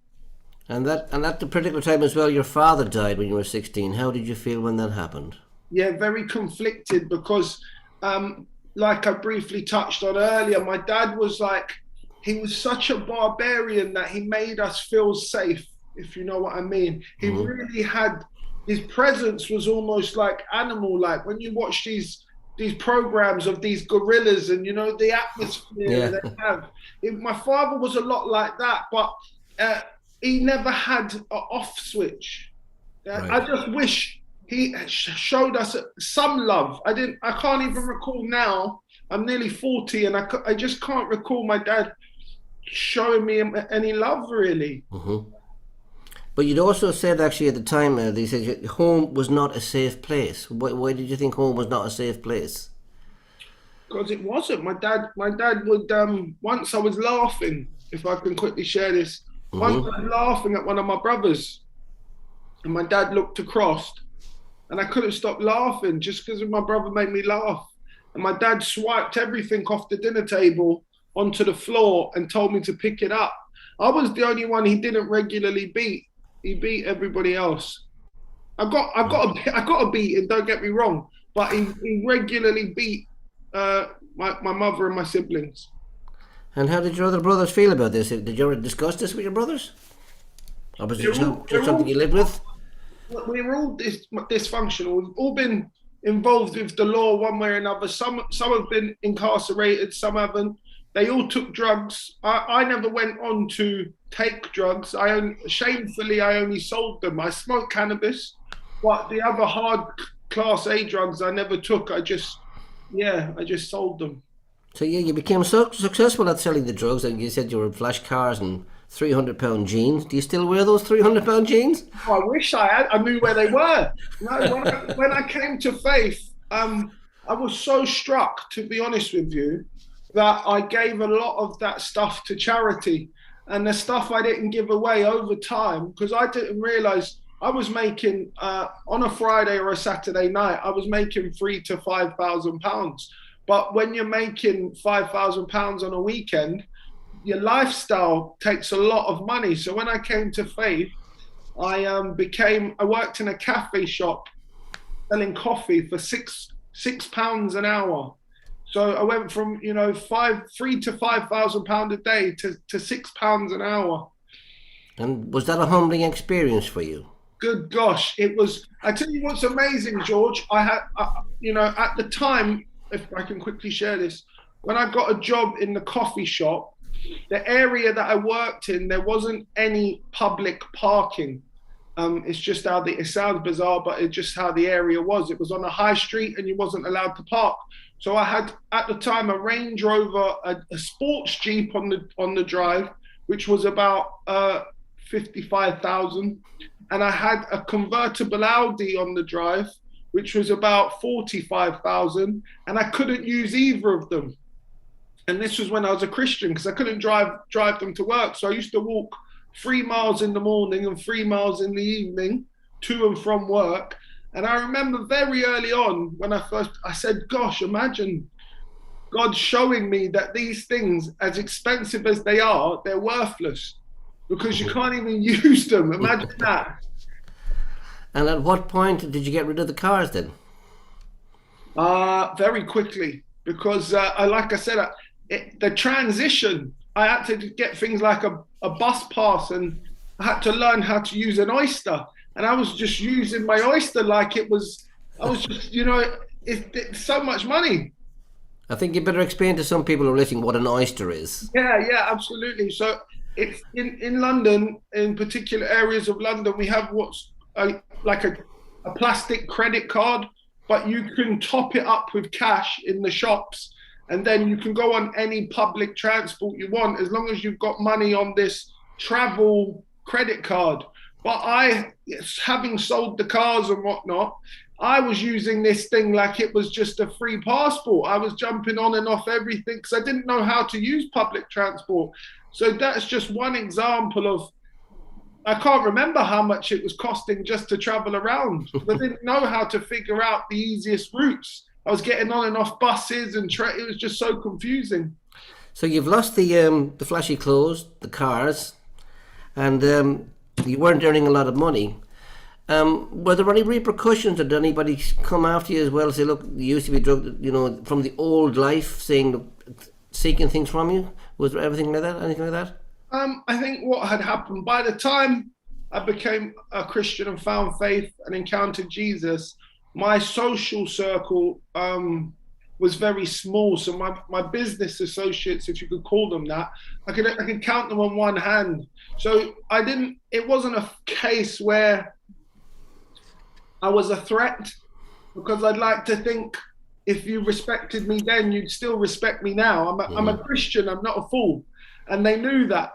And at the particular time as well, your father died when you were 16. How did you feel when that happened? Yeah, very conflicted because, like I briefly touched on earlier, my dad was he was such a barbarian that he made us feel safe, if you know what I mean. He really had, his presence was almost like animal-like. When you watch these programs of these gorillas and, the atmosphere they have. My father was a lot like that, but he never had an off switch. Right. I just wish he showed us some love. I can't even recall now. I'm nearly 40 and I just can't recall my dad showing me any love, really. Mm-hmm. But you'd also said actually at the time, they said home was not a safe place. Why did you think home was not a safe place? Because it wasn't. My dad would, once I was laughing, if I can quickly share this, once I was laughing at one of my brothers and my dad looked across and I couldn't stop laughing just because my brother made me laugh. And my dad swiped everything off the dinner table onto the floor and told me to pick it up. I was the only one he didn't regularly beat. He beat everybody else. I got a beating, don't get me wrong, but he regularly beat my mother and my siblings. And how did your other brothers feel about this? Did you ever discuss this with your brothers? Or was it just something you lived with? We were all dysfunctional. We've all been involved with the law one way or another. Some have been incarcerated, some haven't. They all took drugs. I never went on to take drugs. Shamefully, I only sold them. I smoked cannabis, but the other hard class A drugs I never took. I just sold them. So you became so successful at selling the drugs, and you said you were in flash cars and £300 jeans. Do you still wear those £300 jeans? Oh, I wish I had. I knew where they were. No, when I came to faith, I was so struck, to be honest with you, that I gave a lot of that stuff to charity, and the stuff I didn't give away over time, because I didn't realize I was making on a Friday or a Saturday night, I was making £3,000 to £5,000. But when you're making £5,000 on a weekend, your lifestyle takes a lot of money. So when I came to faith, I worked in a cafe shop selling coffee for £6 an hour. So I went from, £3,000 to £5,000 a day to £6 an hour. And was that a humbling experience for you? Good gosh, it was. I tell you what's amazing, George. I had, at the time, if I can quickly share this, when I got a job in the coffee shop, the area that I worked in, there wasn't any public parking. It's just how it sounds bizarre, but it's just how the area was. It was on a high street and you wasn't allowed to park. So I had, at the time, a Range Rover, a sports Jeep on the drive, which was about 55,000. And I had a convertible Audi on the drive, which was about 45,000. And I couldn't use either of them. And this was when I was a Christian, because I couldn't drive them to work. So I used to walk 3 miles in the morning and 3 miles in the evening to and from work. And I remember very early on when I said, gosh, imagine God showing me that these things, as expensive as they are, they're worthless because you can't even use them. Imagine that. And at what point did you get rid of the cars then? Very quickly, because like I said, the transition, I had to get things like a bus pass, and I had to learn how to use an Oyster. And I was just using my Oyster like I was just, it's so much money. I think you better explain to some people who are listening what an oyster is. Yeah, absolutely. So it's in London, in particular areas of London, we have what's like a plastic credit card, but you can top it up with cash in the shops, and then you can go on any public transport you want as long as you've got money on this travel credit card. But having sold the cars and whatnot, I was using this thing like it was just a free passport. I was jumping on and off everything because I didn't know how to use public transport. So that's just one example of, I can't remember how much it was costing just to travel around. I didn't know how to figure out the easiest routes. I was getting on and off buses and it was just so confusing. So you've lost the flashy clothes, the cars, and you weren't earning a lot of money. Were there any repercussions? Did anybody come after you as well, say, look, you used to be drugged, from the old life, seeking things from you? Was there anything like that? I think what had happened, by the time I became a Christian and found faith and encountered Jesus, my social circle was very small. So my business associates, if you could call them that, I could count them on one hand. So it wasn't a case where I was a threat, because I'd like to think if you respected me then, you'd still respect me now. I'm a Christian, I'm not a fool. And they knew that.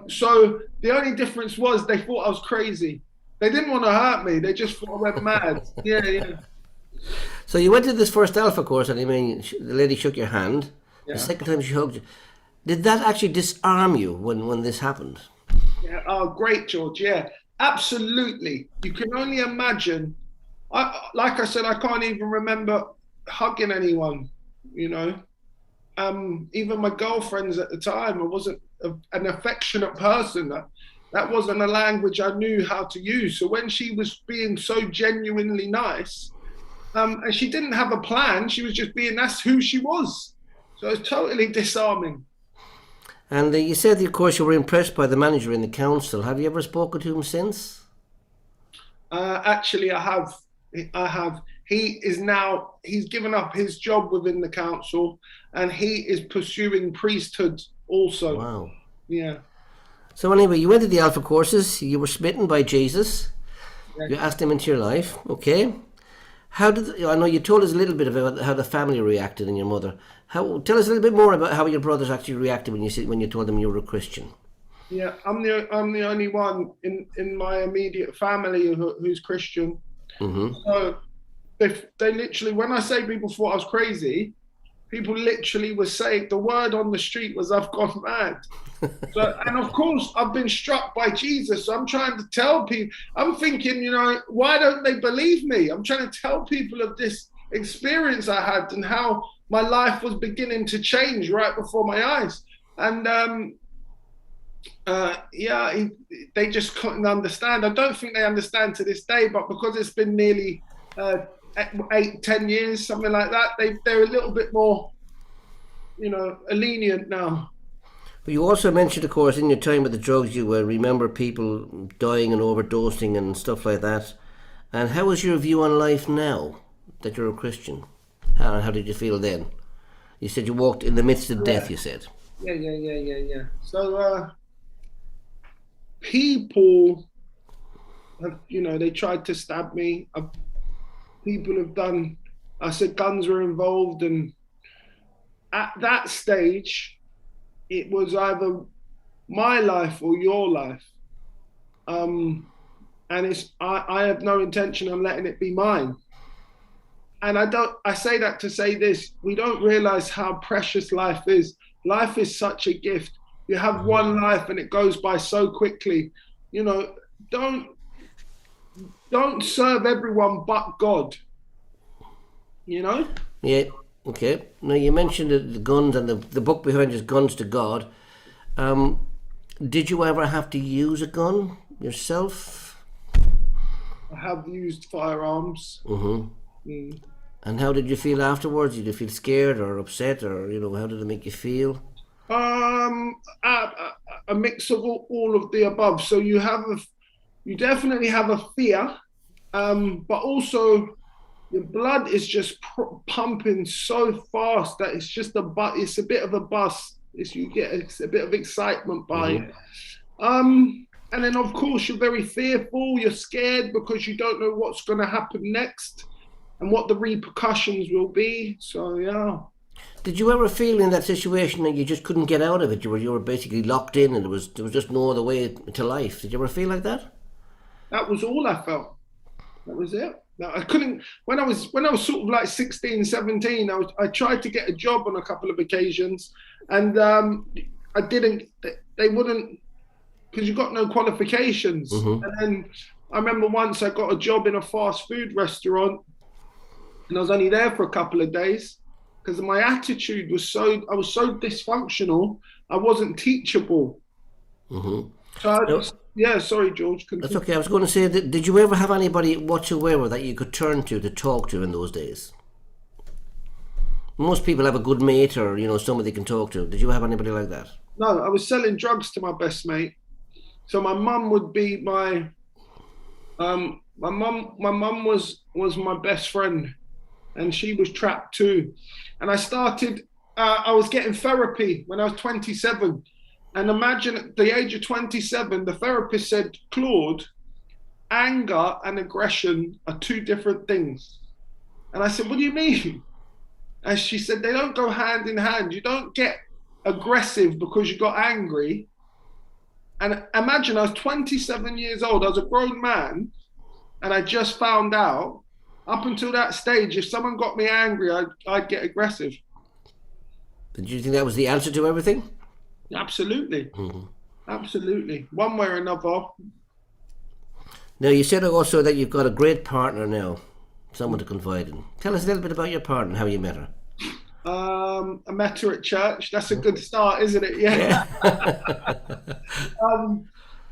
So the only difference was they thought I was crazy. They didn't want to hurt me. They just thought I went mad. Yeah. So you went to this first Alpha course, and the lady shook your hand. Yeah. The second time she hugged you. Did that actually disarm you when this happened? Yeah. Oh, great, George. Yeah, absolutely. You can only imagine. Like I said, I can't even remember hugging anyone, even my girlfriends at the time. I wasn't an affectionate person. That wasn't a language I knew how to use. So when she was being so genuinely nice, and she didn't have a plan, she was just that's who she was. So it's totally disarming. And you said, of course, you were impressed by the manager in the council. Have you ever spoken to him since? Actually, I have. He's given up his job within the council, and he is pursuing priesthood also. Wow. Yeah. So anyway, you went to the Alpha courses, you were smitten by Jesus, Yeah. You asked him into your life, okay. I know you told us a little bit about how the family reacted and your mother. Tell us a little bit more about how your brothers actually reacted when you told them you were a Christian. Yeah, I'm the only one in my immediate family who's Christian. Mm-hmm. So they literally, when I say people thought I was crazy, people literally were saying, the word on the street was, I've gone mad. And of course, I've been struck by Jesus. So I'm trying to tell people, I'm thinking, why don't they believe me? I'm trying to tell people of this experience I had and how my life was beginning to change right before my eyes. And they just couldn't understand. I don't think they understand to this day, but because it's been nearly 8-10 years, something like that, they're a little bit more, lenient now. But you also mentioned, of course, in your time with the drugs, you remember people dying and overdosing and stuff like that. And how is your view on life now that you're a Christian? How did you feel then? You said you walked in the midst of death, you said. Yeah. So people have, they tried to stab me. People have done, I said guns were involved, and at that stage, it was either my life or your life. And I have no intention of letting it be mine. and I say that to say this, we don't realize how precious life is. Life is such a gift. You have one life and it goes by so quickly. You know, don't serve everyone but God. You know? Yeah, okay. Now you mentioned the guns, and the book behind is Guns to God. Did you ever have to use a gun yourself? I have used firearms. And how did you feel afterwards? Did you feel scared or upset, or how did it make you feel? A mix of all of the above. So you definitely have a fear, but also your blood is just pumping so fast that it's a bit of a bust. You get a bit of excitement by it. And then of course you're very fearful, you're scared because you don't know what's going to happen next and what the repercussions will be. So yeah. Did you ever feel in that situation that you just couldn't get out of it? You were basically locked in, and there was just no other way to life. Did you ever feel like that? That was all I felt. That was it. No, I couldn't. When I was sort of like 16, 17, I tried to get a job on a couple of occasions, and I didn't. They wouldn't, because you got no qualifications. And then I remember once I got a job in a fast food restaurant, and I was only there for a couple of days because my attitude was I was so dysfunctional. I wasn't teachable. So yeah, sorry, George. Continue. That's okay. I was going to say, did you ever have anybody whatsoever that you could turn to talk to in those days? Most people have a good mate or somebody they can talk to. Did you have anybody like that? No, I was selling drugs to my best mate. So my mum would be my mum was my best friend, and she was trapped too. And I was getting therapy when I was 27. And imagine at the age of 27, the therapist said, Claude, anger and aggression are two different things. And I said, what do you mean? And she said, they don't go hand in hand. You don't get aggressive because you got angry. And imagine I was 27 years old. I was a grown man. And I just found out, up until that stage, if someone got me angry, I'd get aggressive. Did you think that was the answer to everything? Absolutely. Absolutely. One way or another. Now, you said also that you've got a great partner now, someone to confide in. Tell us a little bit about your partner and how you met her. I met her at church. That's a good start, isn't it? Yeah.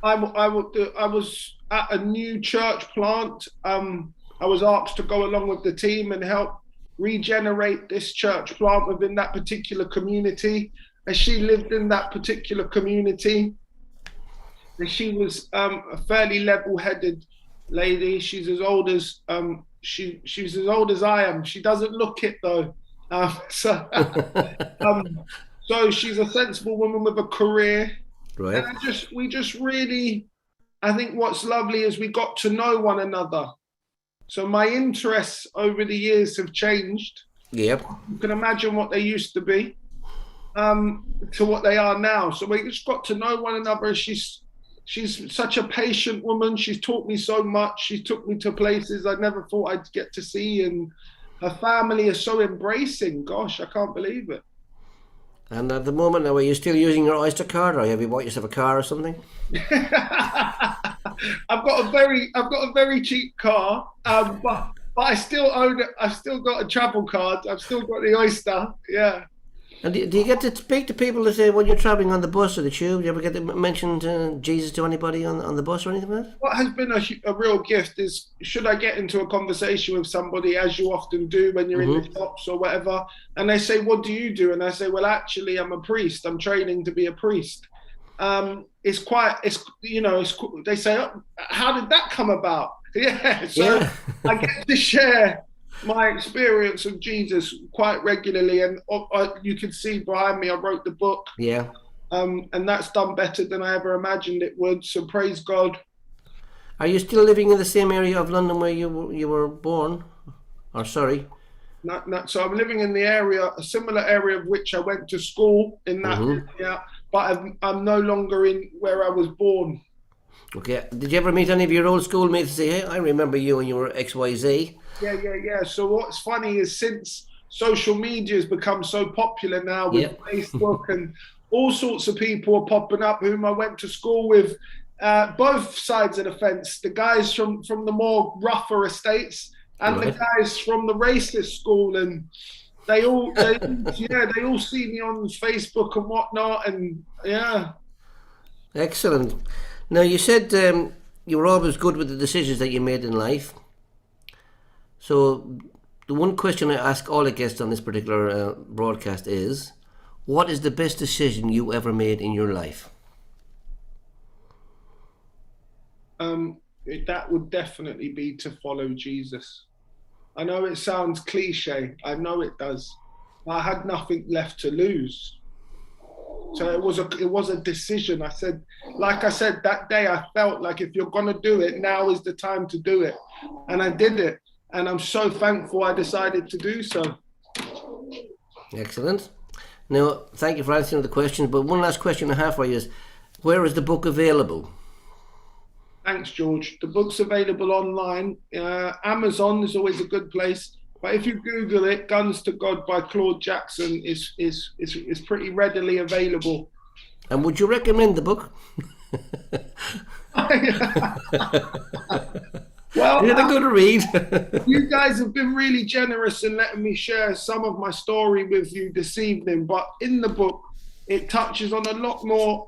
I was at a new church plant. I was asked to go along with the team and help regenerate this church plant within that particular community. And she lived in that particular community. And she was a fairly level-headed lady. She's as old as she's as old as I am. She doesn't look it though. So she's a sensible woman with a career. Right. And we just really, I think what's lovely is we got to know one another. So my interests over the years have changed. Yep. You can imagine what they used to be to what they are now. So we just got to know one another. She's such a patient woman. She's taught me so much. She took me to places I never thought I'd get to see. And her family is so embracing. Gosh, I can't believe it. And at the moment, now, are you still using your Oyster card, or have you bought yourself a car or something? I've got a very cheap car, but I still own it. I've still got a travel card. I've still got the Oyster. Yeah. And do you get to speak to people that say when you're traveling on the bus or the tube? Do you ever get to mention Jesus to anybody on the bus or anything like that? What has been a real gift is, should I get into a conversation with somebody, as you often do when you're in the shops or whatever, and they say, what do you do? And I say, well, actually, I'm a priest. I'm training to be a priest. They say, oh, how did that come about? Yeah, so I get to share my experience of Jesus quite regularly, and you can see behind me I wrote the book. Yeah. And that's done better than I ever imagined it would, so praise God. Are you still living in the same area of London where you were born? Or sorry? So I'm living in a similar area of which I went to school in that area, but I'm no longer in where I was born. Okay. Did you ever meet any of your old schoolmates and say, hey, I remember you when you were XYZ? Yeah. So what's funny is since social media has become so popular now with Facebook and all sorts of people are popping up whom I went to school with, both sides of the fence, the guys from the more rougher estates and the guys from the racist school, and they all see me on Facebook and whatnot, and yeah. Excellent. Now, you said you were always good with the decisions that you made in life. So, the one question I ask all the guests on this particular broadcast is, what is the best decision you ever made in your life? That would definitely be to follow Jesus. I know it sounds cliche. I know it does. I had nothing left to lose. So it was a decision. I said that day, I felt like if you're gonna do it, now is the time to do it, and I did it. And I'm so thankful I decided to do so. Excellent. Now, thank you for answering the questions. But one last question I have for you is, where is the book available? Thanks, George. The book's available online. Amazon is always a good place. But if you Google it, Guns to God by Claud Jackson is pretty readily available. And would you recommend the book? Well, is it a good read? You guys have been really generous in letting me share some of my story with you this evening. But in the book, it touches on a lot more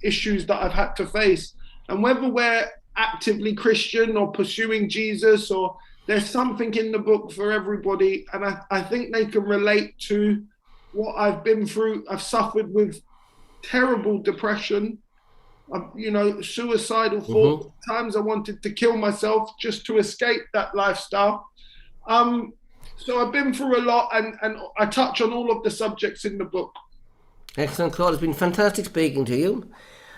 issues that I've had to face. And whether we're actively Christian or pursuing Jesus, or there's something in the book for everybody. And I think they can relate to what I've been through. I've suffered with terrible depression, suicidal thoughts. Times I wanted to kill myself just to escape that lifestyle. So I've been through a lot, and I touch on all of the subjects in the book. Excellent, Claude. It's been fantastic speaking to you.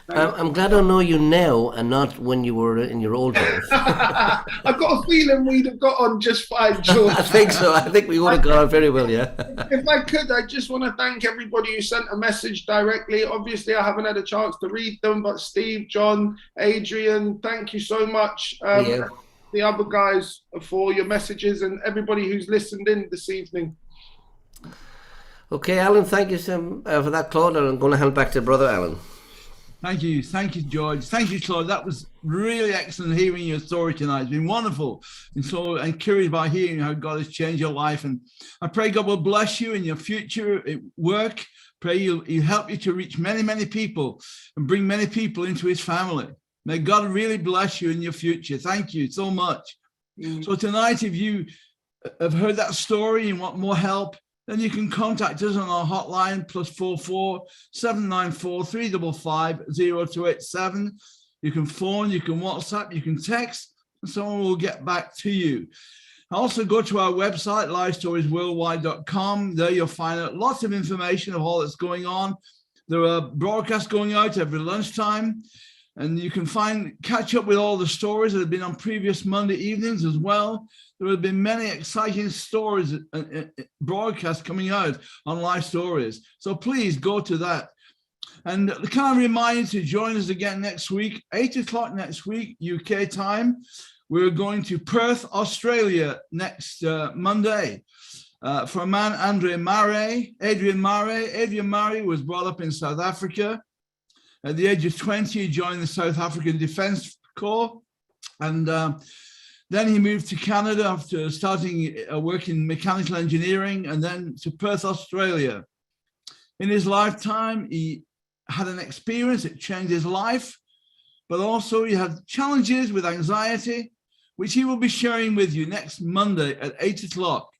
I'm glad I know you now and not when you were in your old days. I've got a feeling we'd have got on just fine, George. I think so. I think we would have got on very well, yeah. If I could, I just want to thank everybody who sent a message directly. Obviously, I haven't had a chance to read them, but Steve, John, Adrian, thank you so much. The other guys for your messages, and everybody who's listened in this evening. Okay, Alan, thank you for that, Claude. And I'm going to hand back to Brother Alan. Thank you, George. Thank you, Claude. That was really excellent hearing your story tonight. It's been wonderful, and so encouraged by hearing how God has changed your life. And I pray God will bless you in your future work. Pray He'll help you to reach many, many people and bring many people into His family. May God really bless you in your future. Thank you so much. So tonight, if you have heard that story and want more help, then you can contact us on our hotline +44 794 355 0287. You can phone, you can WhatsApp, you can text, and someone will get back to you. Also, go to our website, LifeStoriesWorldwide.com. There you'll find out lots of information of all that's going on. There are broadcasts going out every lunchtime, and you can catch up with all the stories that have been on previous Monday evenings as well. There have been many exciting stories and broadcasts coming out on Life Stories. So please go to that. And can I remind you to join us again next week, 8 o'clock next week, UK time. We're going to Perth, Australia next Monday for a man, Adrian Murray. Adrian Murray was brought up in South Africa. At the age of 20, he joined the South African Defence Corps. And then he moved to Canada after starting work in mechanical engineering, and then to Perth, Australia. In his lifetime, he had an experience that changed his life, but also he had challenges with anxiety, which he will be sharing with you next Monday at 8 o'clock.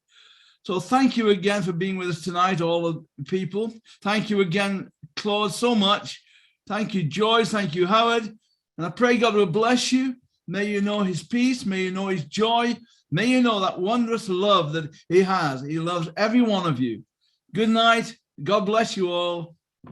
So thank you again for being with us tonight, all of the people. Thank you again, Claude, so much. Thank you, Joyce. Thank you, Howard. And I pray God will bless you. May you know His peace. May you know His joy. May you know that wondrous love that He has. He loves every one of you. Good night. God bless you all.